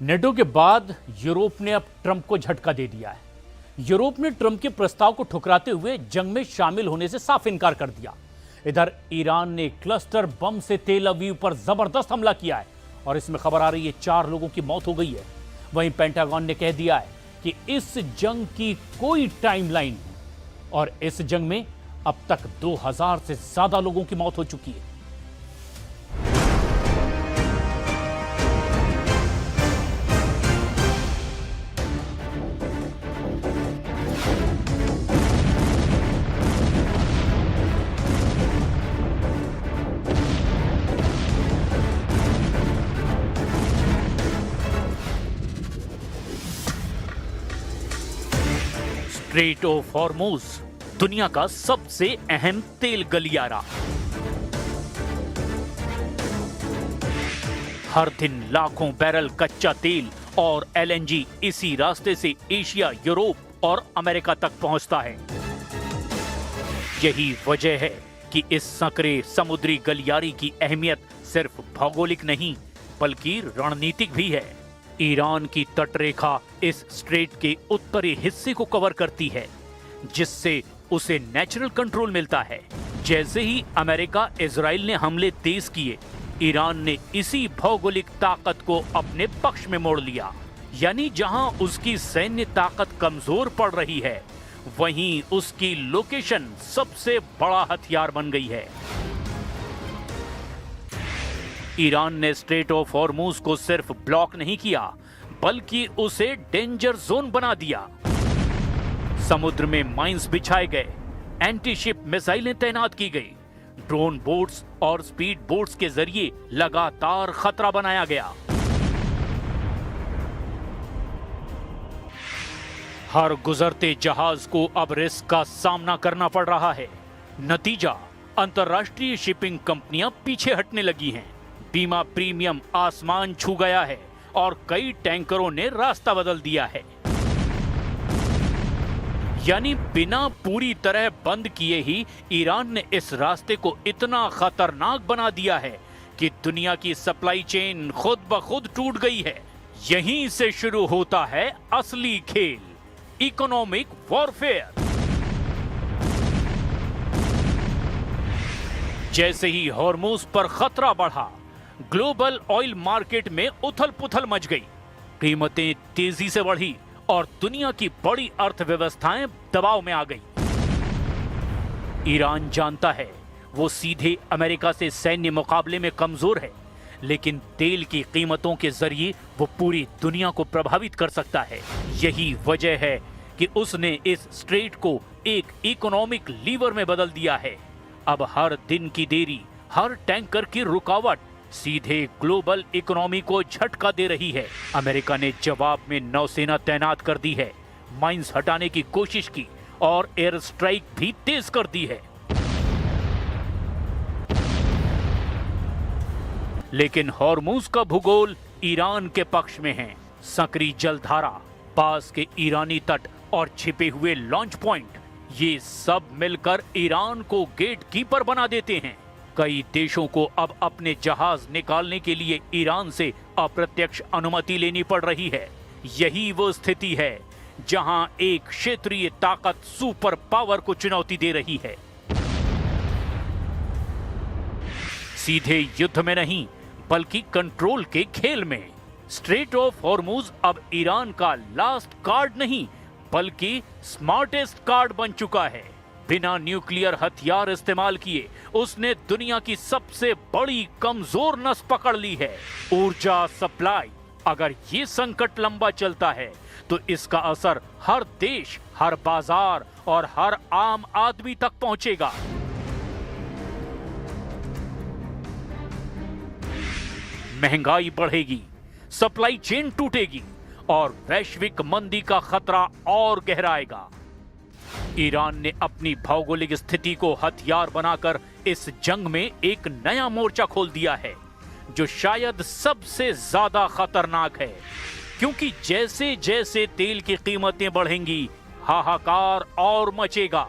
NATO के बाद Europe ने अब ट्रंप को झटका दे दिया है। यूरोप ने ट्रंप के प्रस्ताव को ठुकराते हुए जंग में शामिल होने से साफ इनकार कर दिया। इधर ईरान ने क्लस्टर बम से तेल अवीव पर जबरदस्त हमला किया है और इसमें खबर आ रही है 4 लोगों की मौत हो गई है। वहीं पेंटागन ने कह दिया है कि इस जंग की कोई टाइमलाइन नहीं और इस जंग में अब तक 2000 से ज्यादा लोगों की मौत हो चुकी है। स्ट्रेट ऑफ हॉर्मुज दुनिया का सबसे अहम तेल गलियारा। हर दिन लाखों बैरल कच्चा तेल और एलएनजी इसी रास्ते से एशिया, यूरोप और अमेरिका तक पहुंचता है। यही वजह है कि इस संकरे समुद्री गलियारे की अहमियत सिर्फ भौगोलिक नहीं बल्कि रणनीतिक भी है। ईरान की तटरेखा इस स्ट्रेट के उत्तरी हिस्से को कवर करती है, जिससे उसे नेचुरल कंट्रोल मिलता है। जैसे ही अमेरिका इजराइल ने हमले तेज किए, ईरान ने इसी भौगोलिक ताकत को अपने पक्ष में मोड़ लिया। यानी जहां उसकी सैन्य ताकत कमजोर पड़ रही है, वहीं उसकी लोकेशन सबसे बड़ा हथियार बन गई है। ईरान ने स्ट्रेट ऑफ हॉर्मुज को सिर्फ ब्लॉक नहीं किया, बल्कि उसे डेंजर जोन बना दिया। समुद्र में माइंस बिछाए गए, एंटी शिप मिसाइलें तैनात की गई, ड्रोन बोट्स और स्पीड बोट्स के जरिए लगातार खतरा बनाया गया। हर गुजरते जहाज को अब रिस्क का सामना करना पड़ रहा है। नतीजा, अंतर्राष्ट्रीय शिपिंग कंपनियां पीछे हटने लगी हैं। बीमा प्रीमियम आसमान छू गया है और कई टैंकरों ने रास्ता बदल दिया है। यानी बिना पूरी तरह बंद किए ही ईरान ने इस रास्ते को इतना खतरनाक बना दिया है कि दुनिया की सप्लाई चेन खुद ब खुद टूट गई है। यहीं से शुरू होता है असली खेल, इकोनॉमिक वॉरफेयर। जैसे ही हॉर्मुज पर खतरा बढ़ा, ग्लोबल ऑयल मार्केट में उथल-पुथल मच गई। कीमतें तेजी से बढ़ी और दुनिया की बड़ी अर्थव्यवस्थाएं दबाव में आ गई। ईरान जानता है वो सीधे अमेरिका से सैन्य मुकाबले में कमजोर है, लेकिन तेल की कीमतों के जरिए वो पूरी दुनिया को प्रभावित कर सकता है। यही वजह है कि उसने इस स्ट्रेट को एक इकोनॉमिक लीवर में बदल दिया है। अब हर दिन की देरी, हर टैंकर की रुकावट सीधे ग्लोबल इकोनॉमी को झटका दे रही है। अमेरिका ने जवाब में नौसेना तैनात कर दी है, माइंस हटाने की कोशिश की और एयर स्ट्राइक भी तेज कर दी है। लेकिन हॉर्मुज का भूगोल ईरान के पक्ष में है। संकरी जलधारा, पास के ईरानी तट और छिपे हुए लॉन्च पॉइंट, ये सब मिलकर ईरान को गेट कीपर बना देते हैं। कई देशों को अब अपने जहाज निकालने के लिए ईरान से अप्रत्यक्ष अनुमति लेनी पड़ रही है। यही वो स्थिति है जहां एक क्षेत्रीय ताकत सुपर पावर को चुनौती दे रही है। सीधे युद्ध में नहीं बल्कि कंट्रोल के खेल में। स्ट्रेट ऑफ हॉर्मुज अब ईरान का लास्ट कार्ड नहीं बल्कि स्मार्टेस्ट कार्ड बन चुका है। बिना न्यूक्लियर हथियार इस्तेमाल किए उसने दुनिया की सबसे बड़ी कमजोर नस पकड़ ली है, ऊर्जा सप्लाई। अगर ये संकट लंबा चलता है तो इसका असर हर देश, हर बाजार और हर आम आदमी तक पहुंचेगा। महंगाई बढ़ेगी, सप्लाई चेन टूटेगी और वैश्विक मंदी का खतरा और गहराएगा। ईरान ने अपनी भौगोलिक स्थिति को हथियार बनाकर इस जंग में एक नया मोर्चा खोल दिया है, जो शायद सबसे ज्यादा खतरनाक है। क्योंकि जैसे जैसे तेल की कीमतें बढ़ेंगी, हाहाकार और मचेगा।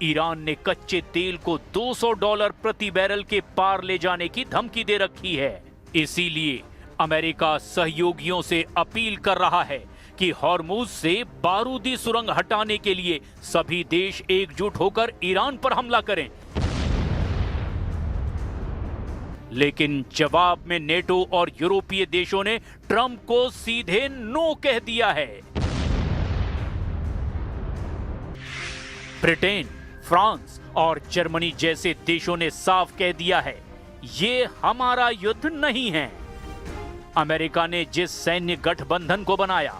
ईरान ने कच्चे तेल को $200 प्रति बैरल के पार ले जाने की धमकी दे रखी है। इसीलिए अमेरिका सहयोगियों से अपील कर रहा है कि हॉर्मुज से बारूदी सुरंग हटाने के लिए सभी देश एकजुट होकर ईरान पर हमला करें। लेकिन जवाब में नेटो और यूरोपीय देशों ने ट्रंप को सीधे नो कह दिया है। ब्रिटेन, फ्रांस और जर्मनी जैसे देशों ने साफ कह दिया है, ये हमारा युद्ध नहीं है। अमेरिका ने जिस सैन्य गठबंधन को बनाया,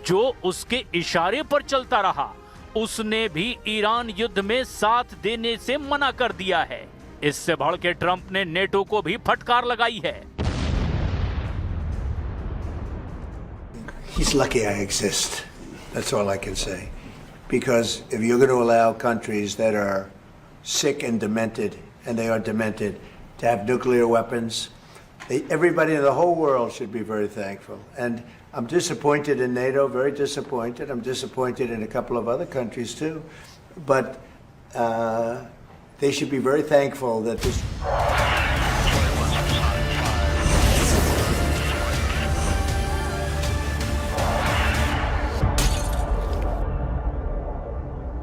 जो उसके इशारे पर चलता रहा, उसने भी ईरान युद्ध में साथ देने से मना कर दिया है। इससे बढ़ के ट्रंप ने नेटो को भी फटकार लगाई है। He's lucky I exist. That's all I can say. Because if you're going to allow countries that are sick and demented, and they are demented, to have nuclear weapons, everybody in the whole world should be very thankful. And I'm disappointed in NATO, very disappointed. I'm disappointed in a couple of other countries too. But they should be very thankful that this